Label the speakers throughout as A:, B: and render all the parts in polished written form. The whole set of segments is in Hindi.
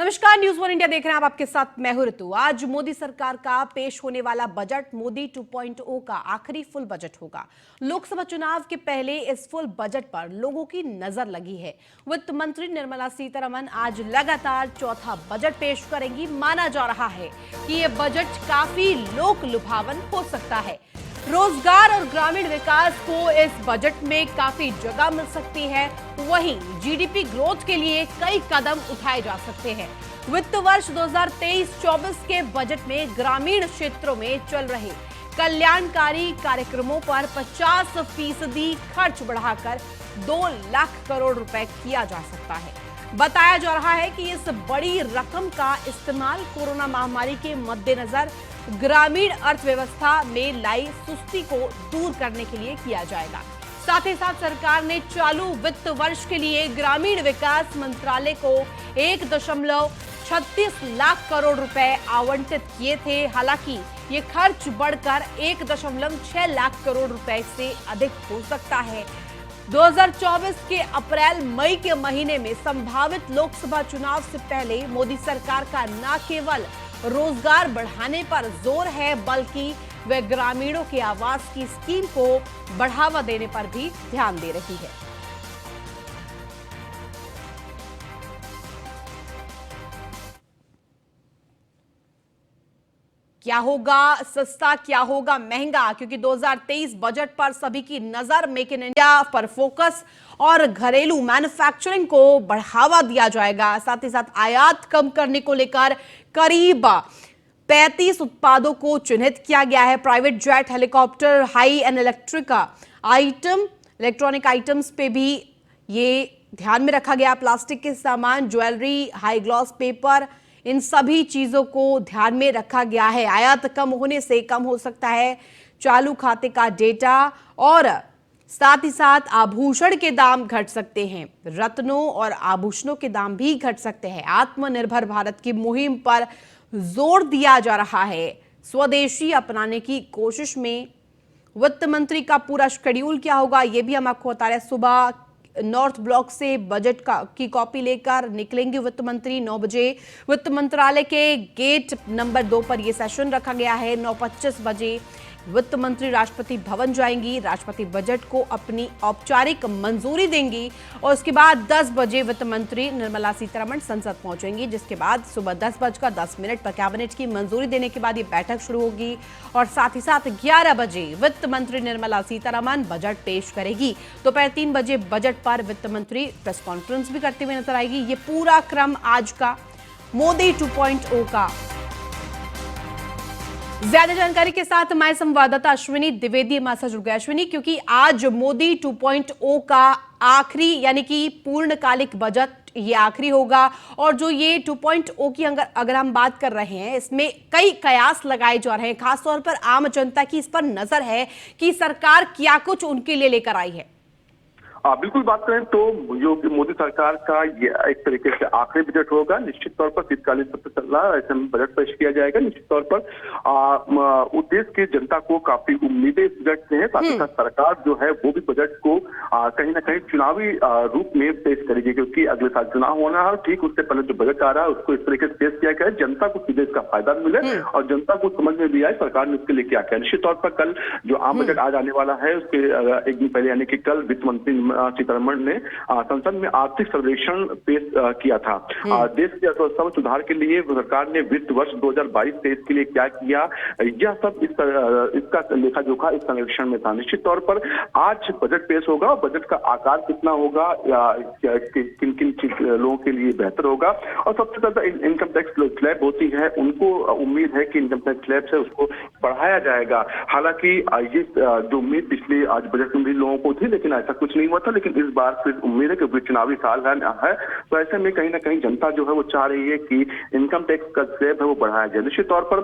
A: नमस्कार, न्यूज वन इंडिया देख रहे हैं आप। आपके साथ मैं हूं ऋतु। आज मोदी सरकार का पेश होने वाला बजट मोदी 2.0 का आखिरी फुल बजट होगा। लोकसभा चुनाव के पहले इस फुल बजट पर लोगों की नजर लगी है। वित्त मंत्री निर्मला सीतारमण आज लगातार चौथा बजट पेश करेंगी। माना जा रहा है कि यह बजट काफी लोक लुभावन हो सकता है। रोजगार और ग्रामीण विकास को इस बजट में काफी जगह मिल सकती है। वहीं जीडीपी ग्रोथ के लिए कई कदम उठाए जा सकते हैं। वित्त वर्ष 2023-24 के बजट में ग्रामीण क्षेत्रों में चल रहे कल्याणकारी कार्यक्रमों पर 50% खर्च बढ़ाकर 2 लाख करोड़ रुपए किया जा सकता है। बताया जा रहा है कि इस बड़ी रकम का इस्तेमाल कोरोना महामारी के मद्देनजर ग्रामीण अर्थव्यवस्था में लाई सुस्ती को दूर करने के लिए किया जाएगा। साथ ही साथ सरकार ने चालू वित्त वर्ष के लिए ग्रामीण विकास मंत्रालय को 1.36 लाख करोड़ रुपए आवंटित किए थे। हालांकि ये खर्च बढ़कर 1.6 लाख करोड़ रुपए से अधिक हो सकता है। 2024 के अप्रैल मई के महीने में संभावित लोकसभा चुनाव से पहले मोदी सरकार का न केवल रोजगार बढ़ाने पर जोर है, बल्कि वे ग्रामीणों के आवास की स्कीम को बढ़ावा देने पर भी ध्यान दे रही है। क्या होगा सस्ता, क्या होगा महंगा, क्योंकि 2023 बजट पर सभी की नजर मेक इन इंडिया पर फोकस और घरेलू मैन्युफैक्चरिंग को बढ़ावा दिया जाएगा। साथ ही साथ आयात कम करने को लेकर करीब 35 उत्पादों को चिन्हित किया गया है। Private jet, helicopter, high and electronic items पे भी ये ध्यान में रखा गया। प्लास्टिक के सामान, ज्वेलरी, हाई ग्लॉस पेपर, इन सभी चीजों को ध्यान में रखा गया है। आयात कम होने से कम हो सकता है चालू खाते का डेटा, और साथ ही साथ आभूषण के दाम घट सकते हैं। रत्नों और आभूषणों के दाम भी घट सकते हैं। आत्मनिर्भर भारत की मुहिम पर जोर दिया जा रहा है। स्वदेशी अपनाने की कोशिश में वित्त मंत्री का पूरा शेड्यूल क्या होगा, यह भी हम आपको बता रहे हैं। सुबह नॉर्थ ब्लॉक से बजट की कॉपी लेकर निकलेंगे वित्त मंत्री 9 बजे। वित्त मंत्रालय के गेट नंबर 2 पर यह सेशन रखा गया है। 9:25 बजे वित्त मंत्री राष्ट्रपति भवन जाएंगी, राष्ट्रपति बजट को अपनी औपचारिक मंजूरी देंगी, और उसके बाद 10 बजे वित्त मंत्री निर्मला सीतारमण संसद पहुंचेंगी, जिसके बाद सुबह 10:10 पर कैबिनेट की मंजूरी देने के बाद ये बैठक शुरू होगी, और साथ ही साथ 11 बजे वित्त मंत्री निर्मला सीतारमण बजट पेश करेगी। दोपहर 3 बजे बजट पर वित्त मंत्री प्रेस कॉन्फ्रेंस भी करते हुए नजर आएगी। ये पूरा क्रम आज का मोदी 2.0 का। ज्यादा जानकारी के साथ हमारे संवाददाता अश्विनी द्विवेदी हमारे साथ जुड़ गए। अश्विनी, क्योंकि आज मोदी 2.0 का आखिरी यानी कि पूर्णकालिक बजट ये आखिरी होगा, और जो ये 2.0 की अगर हम बात कर रहे हैं, इसमें कई कयास लगाए जा रहे हैं। खासतौर पर आम जनता की इस पर नजर है कि सरकार क्या कुछ उनके लिए लेकर आई है।
B: बिल्कुल बात करें तो जो मोदी सरकार का ये एक तरीके से आखिरी बजट होगा। निश्चित तौर पर शीतकालीन सत्र चल रहा है, ऐसे में बजट पेश किया जाएगा। निश्चित तौर पर देश की जनता को काफी उम्मीदें इस बजट से है। साथ ही साथ सरकार जो है वो भी बजट को कहीं ना कहीं चुनावी रूप में पेश करेगी, क्योंकि अगले साल चुनाव होना है, और ठीक उससे पहले जो बजट आ रहा है उसको इस तरीके से पेश किया गया है जनता को सीधे इसका फायदा मिले और जनता को समझ में भी आए सरकार ने उसके लिए क्या किया। निश्चित तौर पर कल जो आम बजट आज आने वाला है उसके एक दिन पहले यानी कि कल वित्त मंत्री सीतारमण ने संसद में आर्थिक सर्वेक्षण पेश किया था। देश की अर्थव्यवस्था में सुधार के लिए सरकार ने वित्त वर्ष 2022-23 के लिए क्या किया, यह सब इसका लेखा जोखा इस सर्वेक्षण में था। निश्चित तौर पर आज बजट पेश होगा, और बजट का आकार कितना होगा या किन किन लोगों के लिए बेहतर होगा, और सबसे ज्यादा इनकम टैक्स स्लैब होती है, उनको उम्मीद है कि इनकम टैक्स स्लैब से उसको बढ़ाया जाएगा। हालांकि ये जो उम्मीद पिछले आज बजट में भी लोगों को थी, लेकिन ऐसा कुछ नहीं हुआ था। लेकिन इस बार फिर उम्मीद है कि चुनावी साल है, तो ऐसे में कहीं ना कहीं जनता जो है वो चाह रही है कि इनकम टैक्स का स्लैब है वो बढ़ाया जाए। निश्चित तौर पर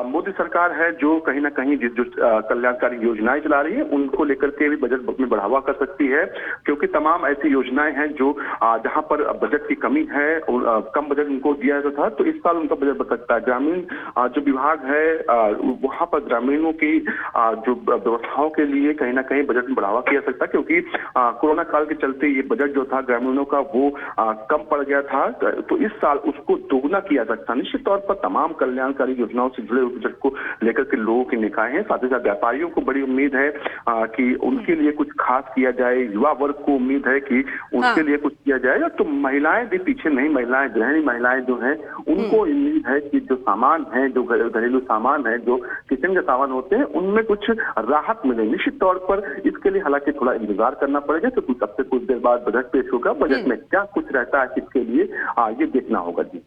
B: मोदी सरकार है जो कहीं ना कहीं जो कल्याणकारी योजनाएं चला रही है उनको लेकर के भी बजट में बढ़ावा कर सकती है, क्योंकि तमाम ऐसी योजनाएं हैं जो जहां पर बजट की कमी है और कम बजट उनको दिया जाता था, तो इस साल उनका बजट बढ़ सकता है। ग्रामीण जो विभाग है वहां पर ग्रामीणों की जो व्यवस्थाओं के लिए कहीं ना कहीं बजट में बढ़ावा किया सकता है, क्योंकि कोरोना काल के चलते ये बजट जो था ग्रामीणों का वो कम पड़ गया था, तो इस साल उसको दोगुना किया जा सकता है। निश्चित तौर पर तमाम कल्याणकारी योजनाओं से जुड़े हुए बजट को लेकर के लोगों के निकाय हैं, साथ ही साथ व्यापारियों को बड़ी उम्मीद है कि उनके लिए कुछ खास किया जाए, युवा वर्ग को उम्मीद है कि उसके लिए कुछ किया जाएगा। तो महिलाएं भी पीछे नहीं, महिलाएं गृहिणी महिलाएं जो हैं उनको उम्मीद है कि जो सामान है, जो घरेलू सामान है, जो किचन के सामान होते हैं, उनमें कुछ राहत मिले। निश्चित तौर पर इसके लिए हालांकि थोड़ा इंतजार करना पड़ेगा, तो कुछ अब से कुछ देर बाद बजट पेश होगा। बजट में क्या कुछ रहता है इसके लिए ये देखना होगा जी।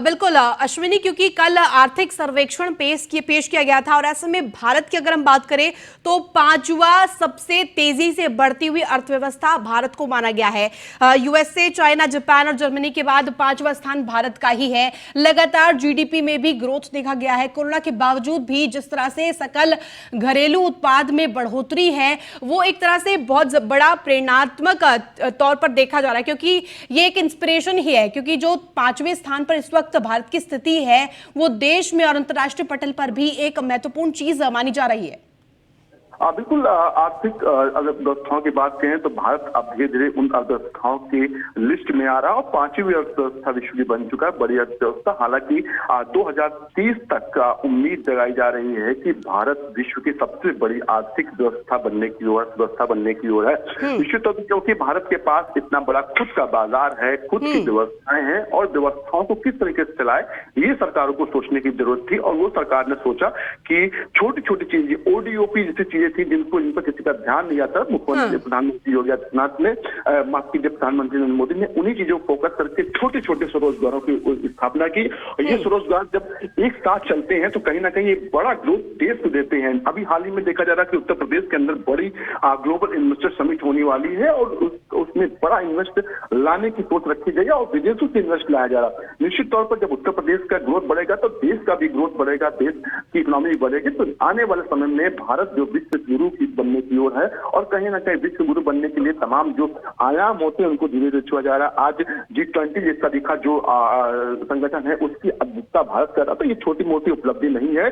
A: बिल्कुल अश्विनी, क्योंकि कल आर्थिक सर्वेक्षण पेश किया गया था और ऐसे में भारत की अगर हम बात करें तो पांचवा सबसे तेजी से बढ़ती हुई अर्थव्यवस्था भारत को माना गया है। यूएसए, चाइना, जापान और जर्मनी के बाद पांचवा स्थान भारत का ही है। लगातार जीडीपी में भी ग्रोथ देखा गया है। कोरोना के बावजूद भी जिस तरह से सकल घरेलू उत्पाद में बढ़ोतरी है वो एक तरह से बहुत बड़ा प्रेरणात्मक तौर पर देखा जा रहा है, क्योंकि ये एक इंस्पिरेशन ही है, क्योंकि जो पांचवें स्थान पर इस वक्त भारत की स्थिति है वो देश में और अंतर्राष्ट्रीय पटल पर भी एक महत्वपूर्ण चीज मानी जा रही है।
B: बिल्कुल, आर्थिक अर्थव्यवस्थाओं की बात करें तो भारत अब धीरे धीरे उन अर्थव्यवस्थाओं की लिस्ट में आ रहा है और पांचवी अर्थव्यवस्था विश्व की बन चुका है, बड़ी अर्थव्यवस्था। हालांकि 2030 तक उम्मीद जगाई जा रही है कि भारत विश्व की सबसे बड़ी आर्थिक व्यवस्था बनने की ओर, अर्थव्यवस्था बनने की ओर है। निश्चित तौर पर क्योंकि भारत के पास इतना बड़ा खुद का बाजार है, खुद की व्यवस्थाएं हैं और व्यवस्थाओं को किस तरीके से चलाए ये सरकारों को सोचने की जरूरत थी। और वो सरकार ने सोचा कि छोटी छोटी चीजें, ओडीओपी जैसी चीजें थी जिन पर किसी का ध्यान नहीं आता, मुख्यमंत्री प्रधानमंत्री योगी आदित्यनाथ ने, माफ कीजिए प्रधानमंत्री नरेंद्र मोदी ने उन्हीं चीजों को फोकस करके छोटे छोटे स्वरोजगारों की स्थापना की। और ये स्वरोजगार जब एक साथ चलते हैं तो कहीं ना कहीं एक बड़ा ग्रोथ देश को देते हैं। अभी हाल ही में देखा जा रहा है कि उत्तर प्रदेश के अंदर बड़ी ग्लोबल इन्वेस्टर समिट होने वाली है और उसमें बड़ा इन्वेस्ट लाने की सोच रखी गई है और विदेशों से इन्वेस्ट लाया जा रहा है। निश्चित तौर पर जब उत्तर प्रदेश का ग्रोथ बढ़ेगा तो देश का भी ग्रोथ बढ़ेगा, देश की इकोनॉमी बढ़ेगी। तो आने वाले समय में भारत जो विश्व गुरु की बनने की ओर है और कहीं ना कहीं विश्व गुरु बनने के लिए तमाम जो आयाम होते हैं उनको धीरे धीरे छुआ जा रहा है। आज G20 जैसा दिखा जो संगठन है उसकी अध्यक्षता भारत कर रहा, तो ये छोटी मोटी उपलब्धि नहीं है।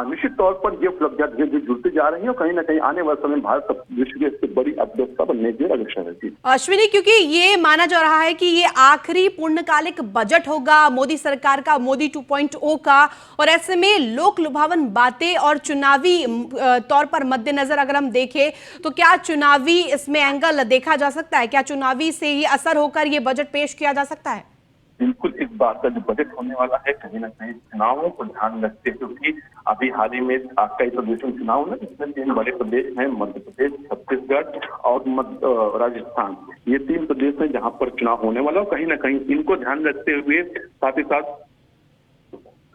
B: निश्चित तौर पर ये उपलब्धियां धीरे धीरे जुड़ती जा रही है और कहीं ना कहीं आने वाले समय भारत विश्व की सबसे बड़ी अर्थव्यवस्था बनने की अग्रसर है।
A: अश्विनी, क्योंकि ये माना जा रहा है कि ये आखिरी पूर्णकालिक बजट होगा मोदी सरकार का, मोदी 2.0 का, और ऐसे में लोक लुभावन बातें और चुनावी तौर पर मद्देनजर अगर हम देखें तो क्या चुनावी इसमें एंगल देखा जा सकता है? क्या चुनावी से ये असर होकर ये बजट पेश किया जा सकता है?
B: बिल्कुल, इस बार का जो बजट होने वाला है कहीं ना कहीं चुनावों को ध्यान रखते हैं, क्योंकि अभी हाल ही में कई प्रदेशों में चुनाव है जिसमें 3 बड़े प्रदेश हैं, मध्य प्रदेश, छत्तीसगढ़ और राजस्थान। ये 3 प्रदेश हैं जहां पर चुनाव होने वाला है। कहीं ना कहीं इनको ध्यान रखते हुए साथ ही साथ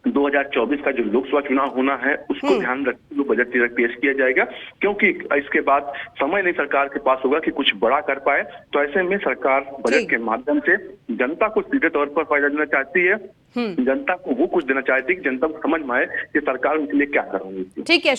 B: 2024 का जो लोकसभा चुनाव होना है उसको ध्यान रखते हुए बजट पेश किया जाएगा, क्योंकि इसके बाद समय नहीं सरकार के पास होगा कि कुछ बड़ा कर पाए। तो ऐसे में सरकार बजट के माध्यम से जनता को सीधे तौर पर फायदा देना चाहती है, जनता को वो कुछ देना चाहती है कि जनता को समझ में आए कि सरकार उनके लिए क्या कर रही है।
A: ठीक है।